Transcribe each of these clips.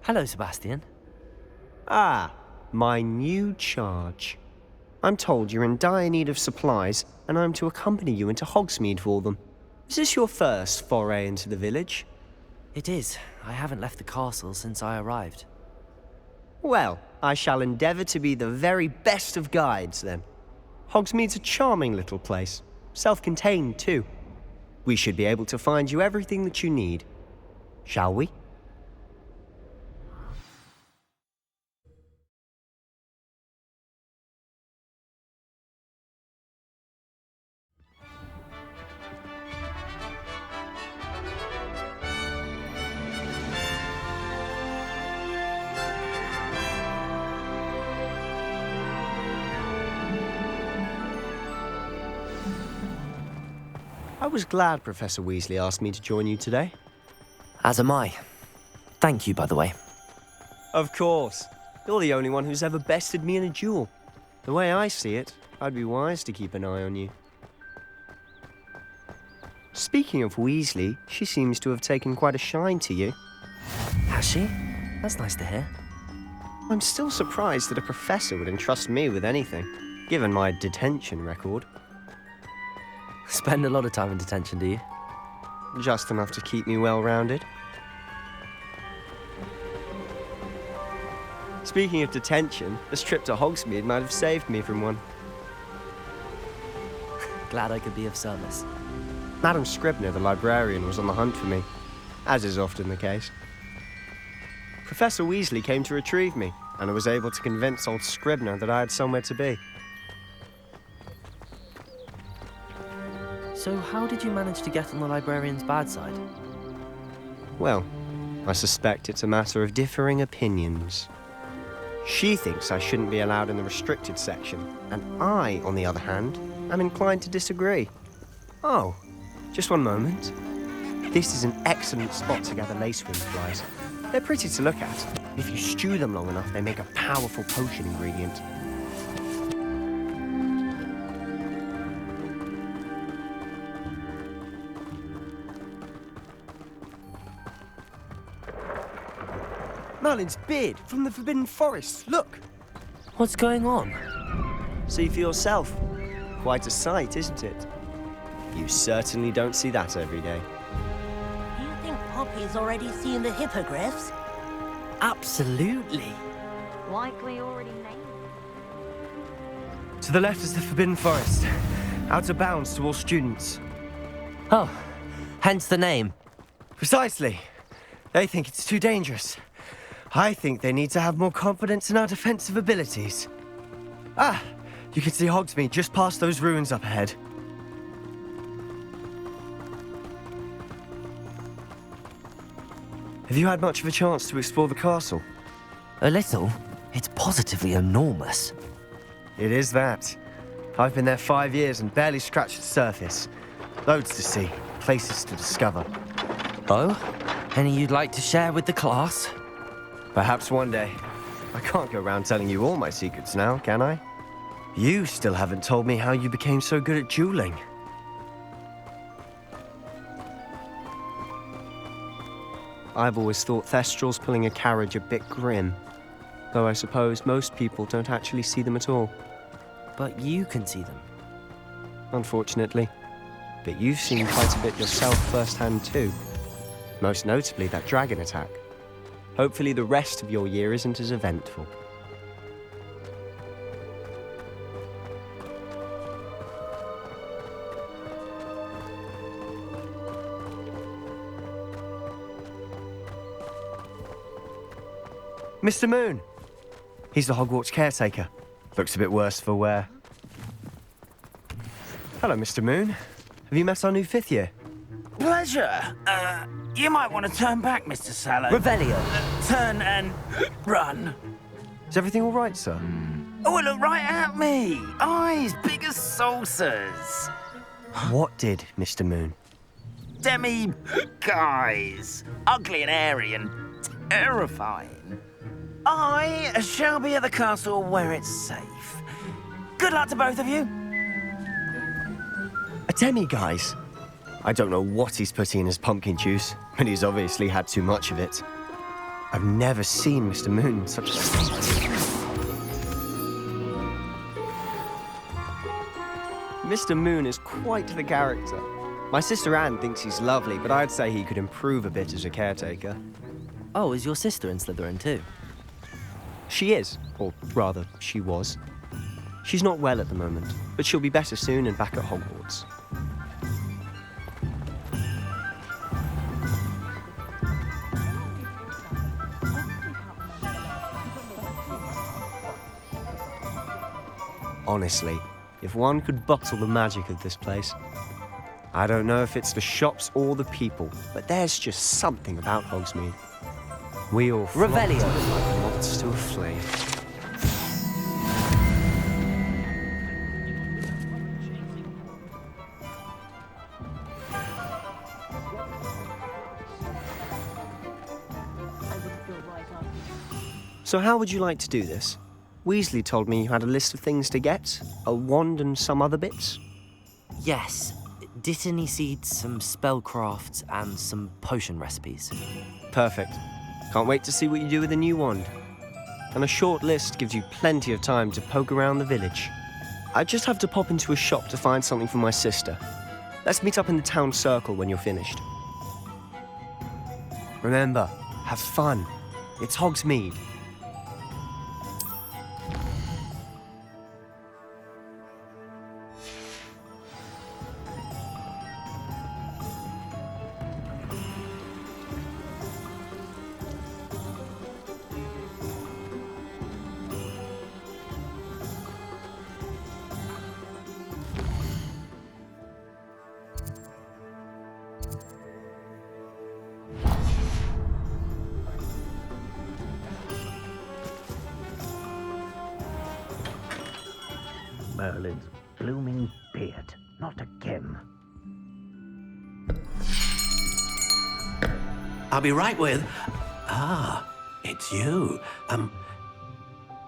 Hello, Sebastian. Ah, my new charge. I'm told you're in dire need of supplies, and I'm to accompany you into Hogsmeade for them. Is this your first foray into the village? It is. I haven't left the castle since I arrived. Well, I shall endeavour to be the very best of guides, then. Hogsmeade's a charming little place, self-contained too. We should be able to find you everything that you need. Shall we? I was glad Professor Weasley asked me to join you today. As am I. Thank you, by the way. Of course. You're the only one who's ever bested me in a duel. The way I see it, I'd be wise to keep an eye on you. Speaking of Weasley, she seems to have taken quite a shine to you. Has she? That's nice to hear. I'm still surprised that a professor would entrust me with anything, given my detention record. Spend a lot of time in detention, do you? Just enough to keep me well-rounded. Speaking of detention, this trip to Hogsmeade might have saved me from one. Glad I could be of service. Madam Scribner, the librarian, was on the hunt for me, as is often the case. Professor Weasley came to retrieve me, and I was able to convince old Scribner that I had somewhere to be. So how did you manage to get on the librarian's bad side? Well, I suspect it's a matter of differing opinions. She thinks I shouldn't be allowed in the restricted section, and I, on the other hand, am inclined to disagree. Oh, just one moment. This is an excellent spot to gather lacewing flies. They're pretty to look at. If you stew them long enough, they make a powerful potion ingredient. Merlin's beard from the Forbidden Forest, look! What's going on? See for yourself. Quite a sight, isn't it? You certainly don't see that every day. Do you think Poppy's already seen the hippogriffs? Absolutely. Likely already named. To the left is the Forbidden Forest. Out of bounds to all students. Oh, hence the name. Precisely. They think it's too dangerous. I think they need to have more confidence in our defensive abilities. Ah, you can see Hogsmeade just past those ruins up ahead. Have you had much of a chance to explore the castle? A little. It's positively enormous. It is that. I've been there 5 years and barely scratched the surface. Loads to see, places to discover. Oh? Any you'd like to share with the class? Perhaps one day. I can't go around telling you all my secrets now, can I? You still haven't told me how you became so good at dueling. I've always thought Thestrals pulling a carriage a bit grim, though I suppose most people don't actually see them at all. But you can see them. Unfortunately. But you've seen quite a bit yourself firsthand too. Most notably that dragon attack. Hopefully the rest of your year isn't as eventful. Mr. Moon! He's the Hogwarts caretaker. Looks a bit worse for wear. Hello, Mr. Moon. Have you met our new 5th year? Pleasure. You might want to turn back, Mr. Sallow. Revelio. Turn and run. Is everything all right, sir? Oh, look right at me. Eyes big as saucers. What did, Mr. Moon? Guys. Ugly and airy and terrifying. I shall be at the castle where it's safe. Good luck to both of you. A demi-guise? I don't know what he's putting in his pumpkin juice, but he's obviously had too much of it. I've never seen Mr. Moon in such a... Mr. Moon is quite the character. My sister Anne thinks he's lovely, but I'd say he could improve a bit as a caretaker. Oh, is your sister in Slytherin too? She is, or rather, she was. She's not well at the moment, but she'll be better soon and back at Hogwarts. Honestly, if one could bottle the magic of this place. I don't know if it's the shops or the people, but there's just something about Hogsmeade. We all flock to Revelio. it like moths to a flame. So how would you like to do this? Weasley told me you had a list of things to get, a wand and some other bits. Yes. Dittany seeds, some spellcrafts, and some potion recipes. Perfect. Can't wait to see what you do with the new wand. And a short list gives you plenty of time to poke around the village. I just have to pop into a shop to find something for my sister. Let's meet up in the town circle when you're finished. Remember, have fun. It's Hogsmeade. Merlin's blooming beard. Not again. I'll be right with... it's you.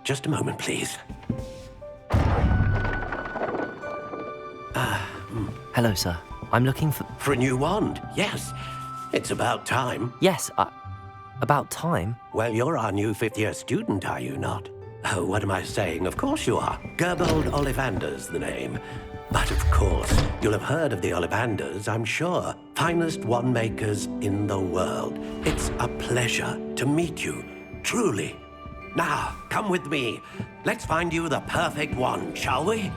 Just a moment, please. Hello, sir. I'm looking for... For a new wand, yes. It's about time. Yes, about time. Well, you're our new fifth-year student, are you not? Oh, what am I saying? Of course you are. Gerbold Ollivander's the name. But of course, you'll have heard of the Ollivanders, I'm sure. Finest wand makers in the world. It's a pleasure to meet you, truly. Now, come with me. Let's find you the perfect wand, shall we?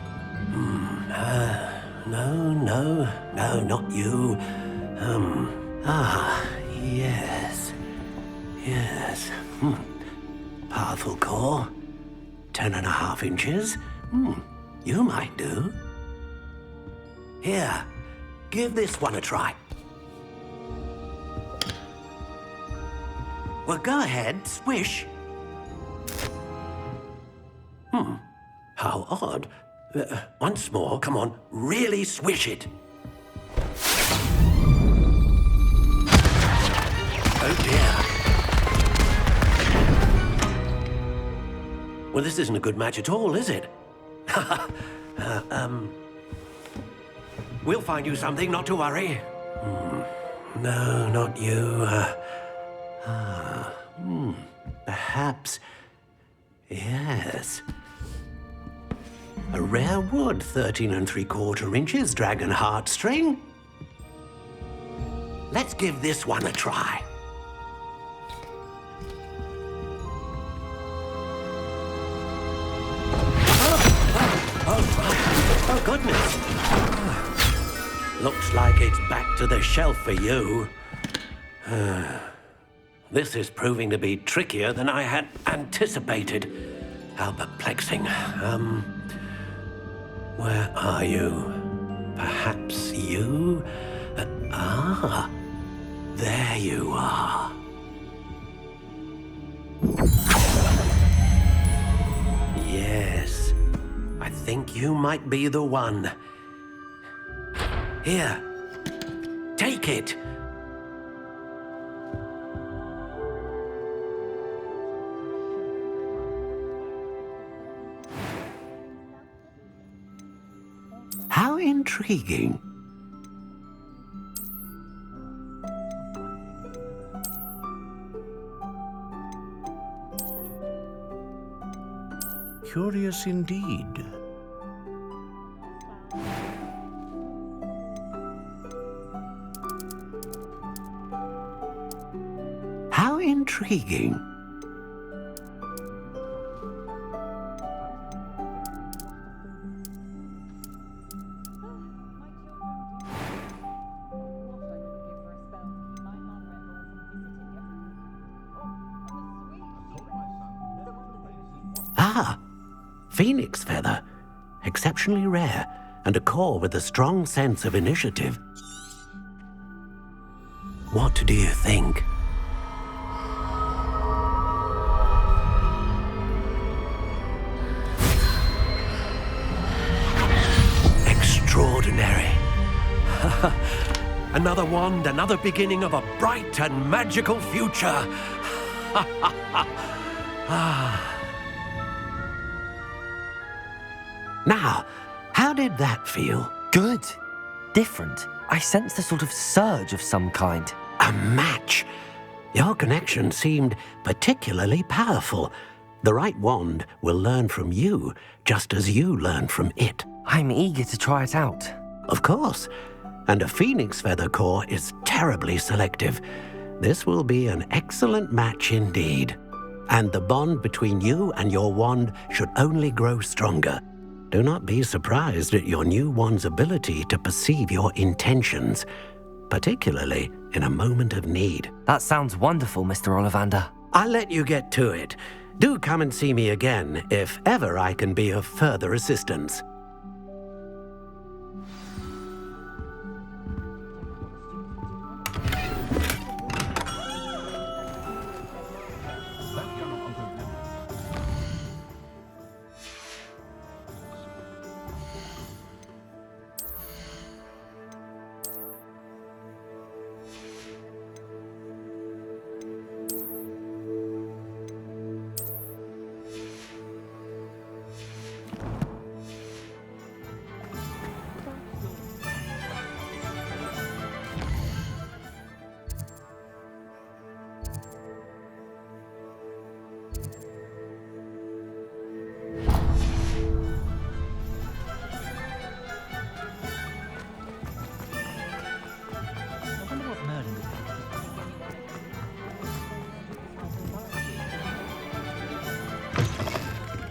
No, not you. Yes. Powerful core. 10.5 inches. You might do. Here, give this one a try. Well, go ahead, swish. How odd. Once more, come on, really swish it. Oh dear. Well, this isn't a good match at all, is it? We'll find you something, not to worry. No, not you. Perhaps... Yes. A rare wood, 13 3/4 inches, dragon heartstring. Let's give this one a try. Oh, goodness. Looks like it's back to the shelf for you. This is proving to be trickier than I had anticipated. How perplexing. Where are you? Perhaps you? There you are. Yes, I think you might be the one. Here, take it. How intriguing. Curious indeed. How intriguing. Ah, phoenix feather. Exceptionally rare, and a core with a strong sense of initiative. What do you think? Extraordinary. Another wand, another beginning of a bright and magical future. Now, how did that feel? Good. Different. I sensed a sort of surge of some kind. A match. Your connection seemed particularly powerful. The right wand will learn from you, just as you learn from it. I'm eager to try it out. Of course. And a phoenix feather core is terribly selective. This will be an excellent match indeed. And the bond between you and your wand should only grow stronger. Do not be surprised at your new wand's ability to perceive your intentions, particularly in a moment of need. That sounds wonderful, Mr. Ollivander. I'll let you get to it. Do come and see me again if ever I can be of further assistance.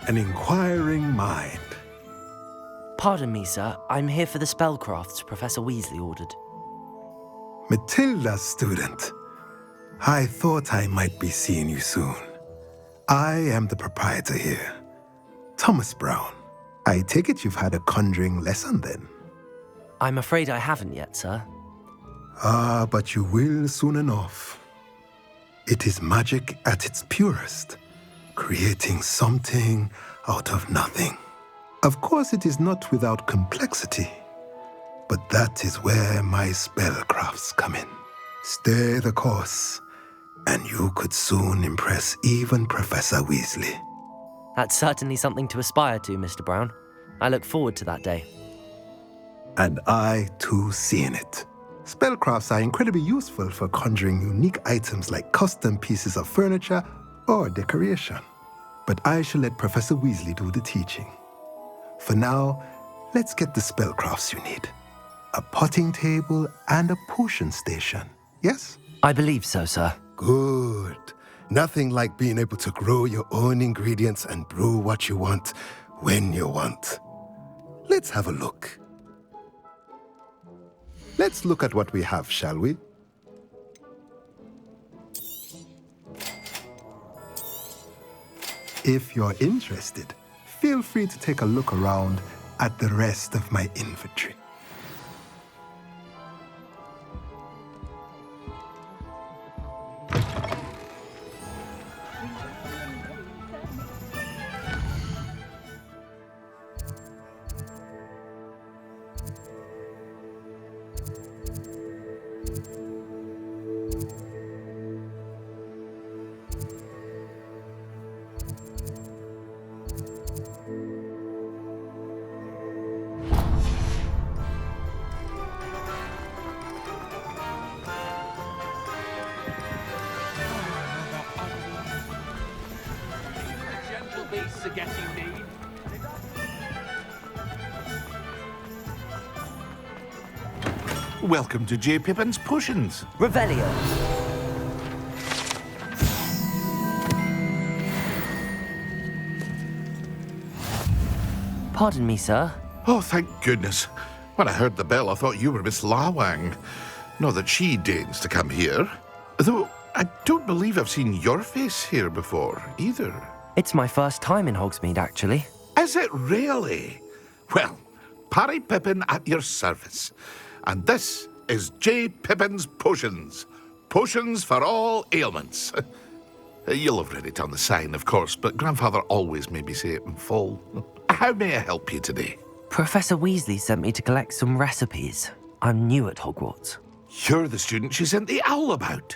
An inquiring mind. Pardon me, sir. I'm here for the spellcrafts Professor Weasley ordered. Matilda's student. I thought I might be seeing you soon. I am the proprietor here, Thomas Brown. I take it you've had a conjuring lesson then? I'm afraid I haven't yet, sir. Ah, but you will soon enough. It is magic at its purest, creating something out of nothing. Of course, it is not without complexity, but that is where my spellcrafts come in. Stay the course, and you could soon impress even Professor Weasley. That's certainly something to aspire to, Mr. Brown. I look forward to that day. And I, too, seeing it. Spellcrafts are incredibly useful for conjuring unique items like custom pieces of furniture or decoration. But I shall let Professor Weasley do the teaching. For now, let's get the spellcrafts you need. A potting table and a potion station, yes? I believe so, sir. Good. Nothing like being able to grow your own ingredients and brew what you want when you want. Let's have a look. Let's look at what we have, shall we? If you're interested, feel free to take a look around at the rest of my inventory. Gentle beasts are getting me. Welcome to J. Pippin's Potions. Revelio. Pardon me, sir. Oh, thank goodness. When I heard the bell, I thought you were Miss Lawang. Not that she deigns to come here. Though I don't believe I've seen your face here before, either. It's my first time in Hogsmeade, actually. Is it really? Well, Parry Pippin at your service. And this is J. Pippin's Potions. Potions for all ailments. You'll have read it on the sign, of course, but Grandfather always made me say it in full. How may I help you today? Professor Weasley sent me to collect some recipes. I'm new at Hogwarts. You're the student she sent the owl about.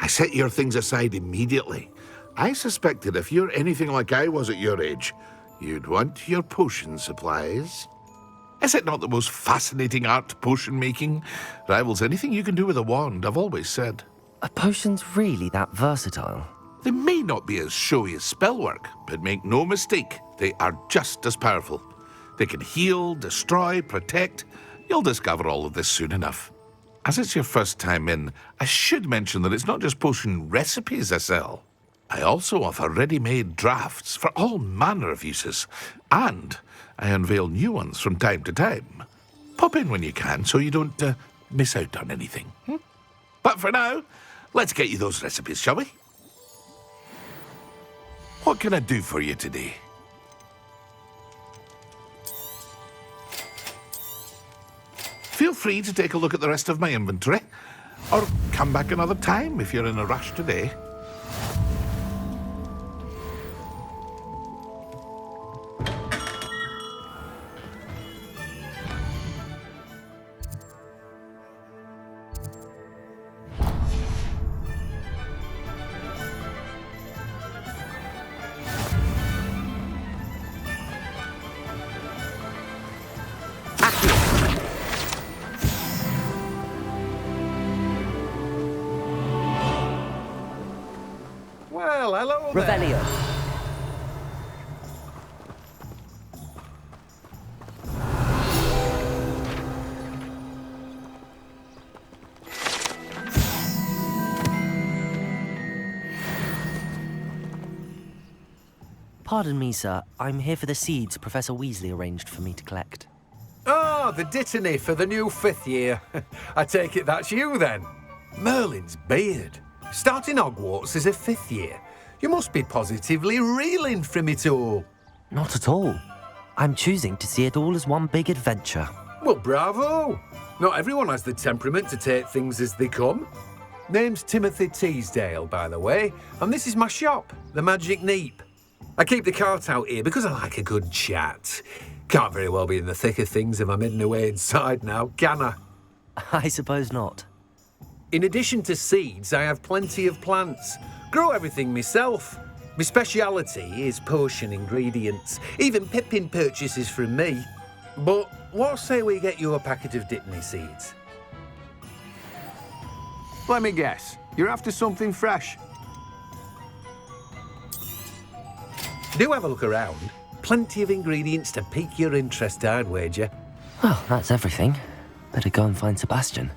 I set your things aside immediately. I suspected if you're anything like I was at your age, you'd want your potion supplies. Is it not the most fascinating art, potion making? Rivals anything you can do with a wand, I've always said. Are potions really that versatile? They may not be as showy as spellwork, but make no mistake, they are just as powerful. They can heal, destroy, protect. You'll discover all of this soon enough. As it's your first time in, I should mention that it's not just potion recipes I sell. I also offer ready-made drafts for all manner of uses, and I unveil new ones from time to time. Pop in when you can so you don't miss out on anything. But for now, let's get you those recipes, shall we? What can I do for you today? Feel free to take a look at the rest of my inventory, or come back another time if you're in a rush today. Well, hello there. Revelio. Pardon me, sir. I'm here for the seeds Professor Weasley arranged for me to collect. Ah, the dittany for the new 5th year. I take it that's you, then. Merlin's beard. Starting Hogwarts as a 5th year. You must be positively reeling from it all. Not at all. I'm choosing to see it all as one big adventure. Well, bravo. Not everyone has the temperament to take things as they come. Name's Timothy Teasdale, by the way, and this is my shop, the Magic Neep. I keep the cart out here because I like a good chat. Can't very well be in the thick of things if I'm hidden away inside now, can I? I suppose not. In addition to seeds, I have plenty of plants. Grow everything myself. My speciality is potion ingredients. Even Pippin purchases from me. But what say we get you a packet of Dittany seeds? Let me guess. You're after something fresh. Do have a look around. Plenty of ingredients to pique your interest, I'd wager. Well, that's everything. Better go and find Sebastian.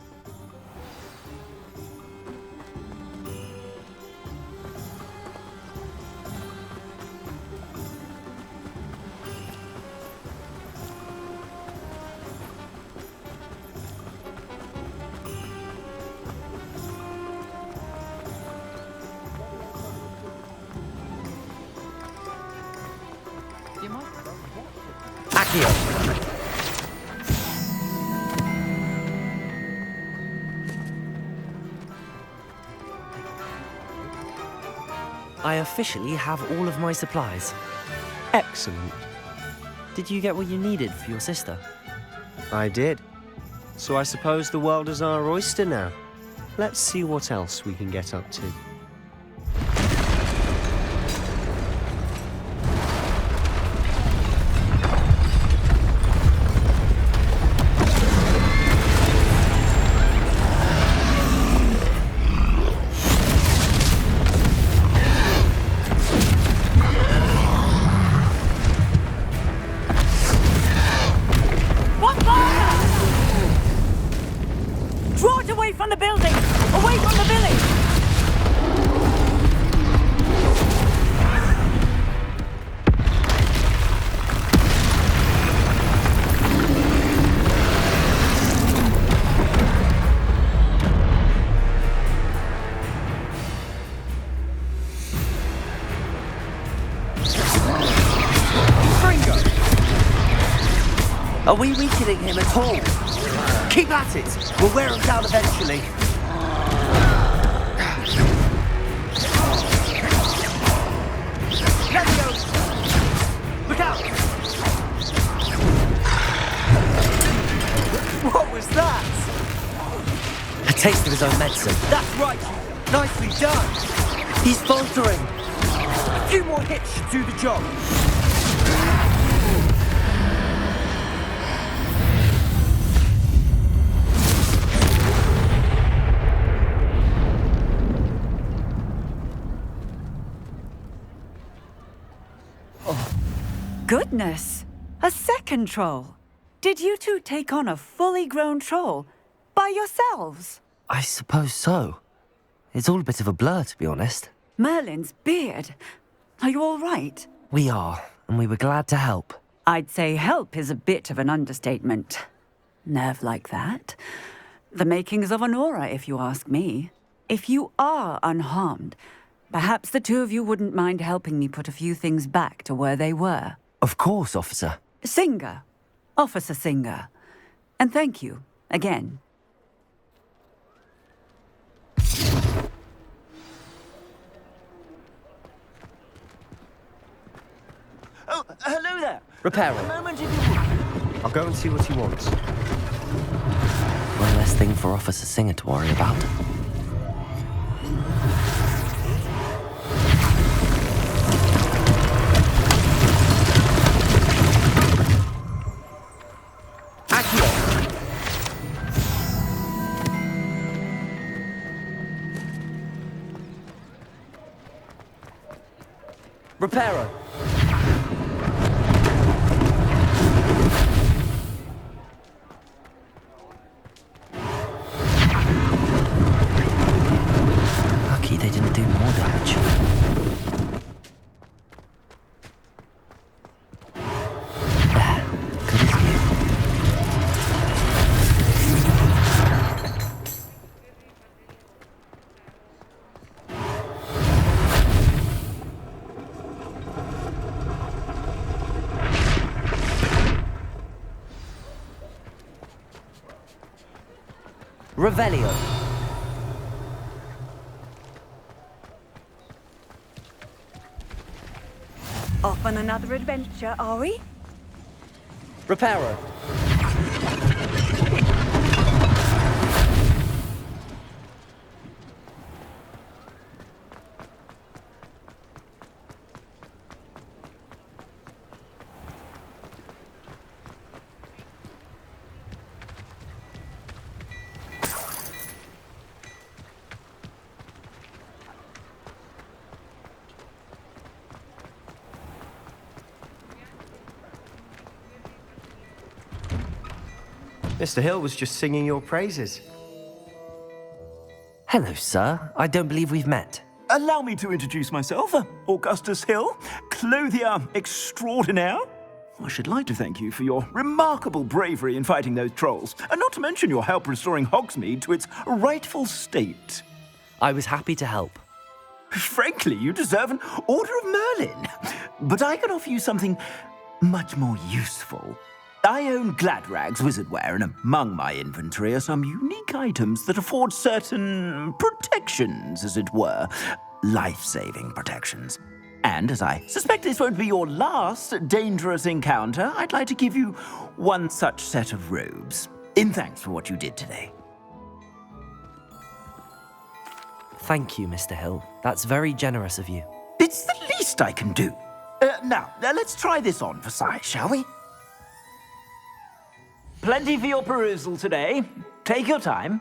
I officially have all of my supplies. Excellent. Did you get what you needed for your sister? I did. So I suppose the world is our oyster now. Let's see what else we can get up to. Are we weakening him at all? Keep at it! We'll wear him down eventually. Let's go! Look out! What was that? A taste of his own medicine. That's right! Nicely done! He's faltering! A few more hits should do the job. Goodness! A second troll! Did you two take on a fully grown troll by yourselves? I suppose so. It's all a bit of a blur, to be honest. Merlin's beard. Are you all right? We are, and we were glad to help. I'd say help is a bit of an understatement. Nerve like that. The makings of an aura, if you ask me. If you are unharmed, perhaps the two of you wouldn't mind helping me put a few things back to where they were. Of course, officer. Singer. Officer Singer. And thank you, again. Oh, hello there. Repairer. A moment, if you would. I'll go and see what he wants. One less thing for Officer Singer to worry about. Repairer. Lucky they didn't do more damage. There, good as new. Revelio. Off on another adventure, are we? Repairer. Mr. Hill was just singing your praises. Hello, sir. I don't believe we've met. Allow me to introduce myself, Augustus Hill, clothier extraordinaire. I should like to thank you for your remarkable bravery in fighting those trolls, and not to mention your help restoring Hogsmeade to its rightful state. I was happy to help. Frankly, you deserve an Order of Merlin. But I can offer you something much more useful. I own Gladrag's wizardware, and among my inventory are some unique items that afford certain protections, as it were. Life-saving protections. And as I suspect this won't be your last dangerous encounter, I'd like to give you one such set of robes, in thanks for what you did today. Thank you, Mr. Hill. That's very generous of you. It's the least I can do. Now, let's try this on for size, shall we? Plenty for your perusal today. Take your time.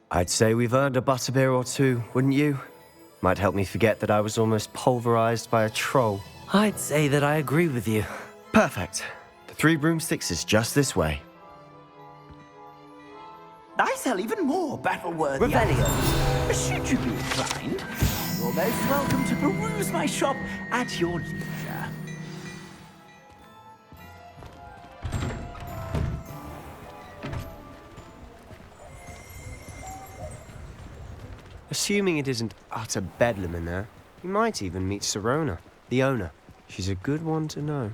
I'd say we've earned a butterbeer or two, wouldn't you? Might help me forget that I was almost pulverized by a troll. I'd say that I agree with you. Perfect. The 3 broomsticks is just this way. I sell even more battle-worthy Revelio. items. Should you be inclined, you're most welcome to peruse my shop at your leisure. Assuming it isn't utter bedlam in there, you might even meet Sirona, the owner. She's a good one to know.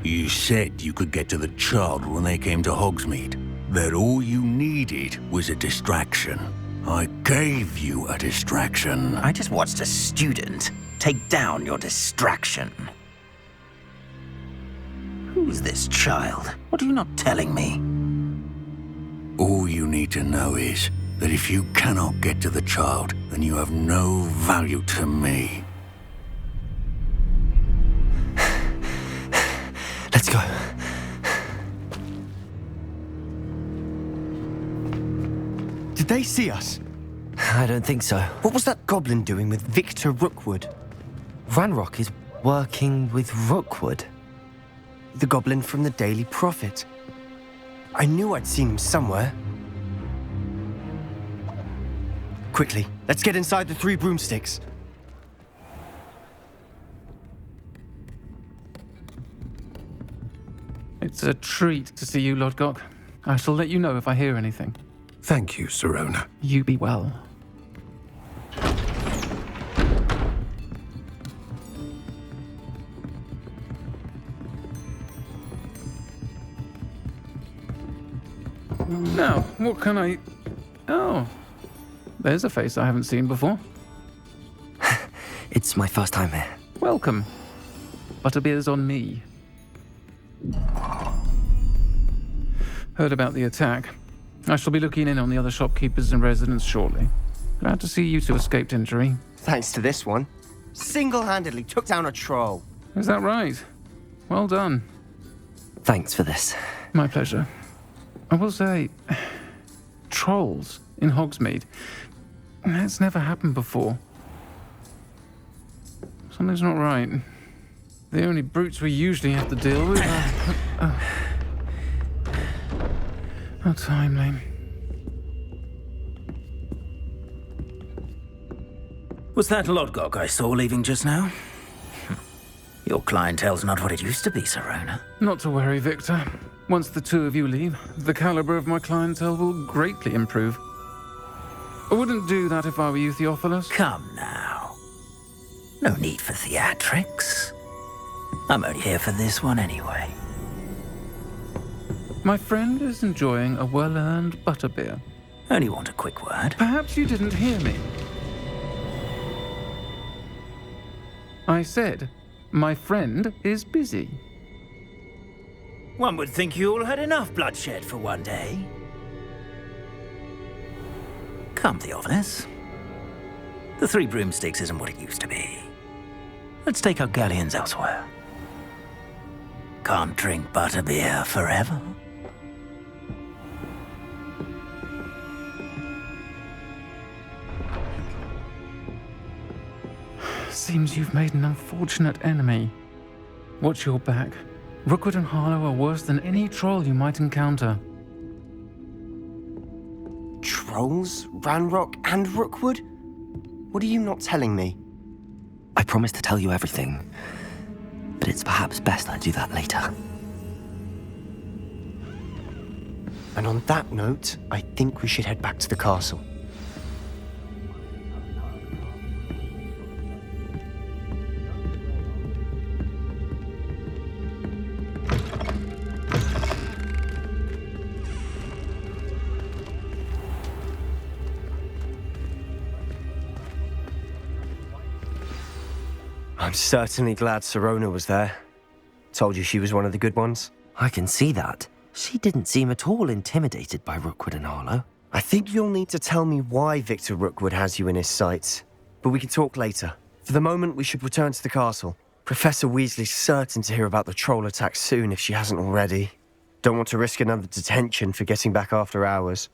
You said you could get to the child when they came to Hogsmeade. That all you needed was a distraction. I gave you a distraction. I just watched a student take down your distraction. Who's this child? What are you not telling me? All you need to know is that if you cannot get to the child, then you have no value to me. Let's go. Did they see us? I don't think so. What was that goblin doing with Victor Rookwood? Ranrock is working with Rookwood. The goblin from the Daily Prophet. I knew I'd seen him somewhere. Quickly, let's get inside the 3 broomsticks. It's a treat to see you, Lodgok. I shall let you know if I hear anything. Thank you, Sirona. You be well. Now, what can I... Oh, there's a face I haven't seen before. It's my first time here. Welcome. Butterbeer's on me. Heard about the attack. I shall be looking in on the other shopkeepers and residents shortly. Glad to see you two escaped injury. Thanks to this one. Single-handedly took down a troll. Is that right? Well done. Thanks for this. My pleasure. I will say, trolls in Hogsmeade. That's never happened before. Something's not right. The only brutes we usually have to deal with are... How timely. Was that Lodgok I saw leaving just now? Your clientele's not what it used to be, Sirona. Not to worry, Victor. Once the 2 of you leave, the caliber of my clientele will greatly improve. I wouldn't do that if I were you, Theophilus. Come now. No need for theatrics. I'm only here for this one anyway. My friend is enjoying a well-earned butterbeer. Only want a quick word. Perhaps you didn't hear me. I said, my friend is busy. One would think you all had enough bloodshed for one day. Come, Theophilus. The 3 broomsticks isn't what it used to be. Let's take our galleons elsewhere. Can't drink butterbeer forever. Seems you've made an unfortunate enemy. Watch your back. Rookwood and Harlow are worse than any troll you might encounter. Trolls? Ranrock and Rookwood? What are you not telling me? I promise to tell you everything, but it's perhaps best I do that later. And on that note, I think we should head back to the castle. I'm certainly glad Sirona was there. Told you she was one of the good ones. I can see that. She didn't seem at all intimidated by Rookwood and Harlow. I think you'll need to tell me why Victor Rookwood has you in his sights. But we can talk later. For the moment, we should return to the castle. Professor Weasley's certain to hear about the troll attack soon if she hasn't already. Don't want to risk another detention for getting back after hours.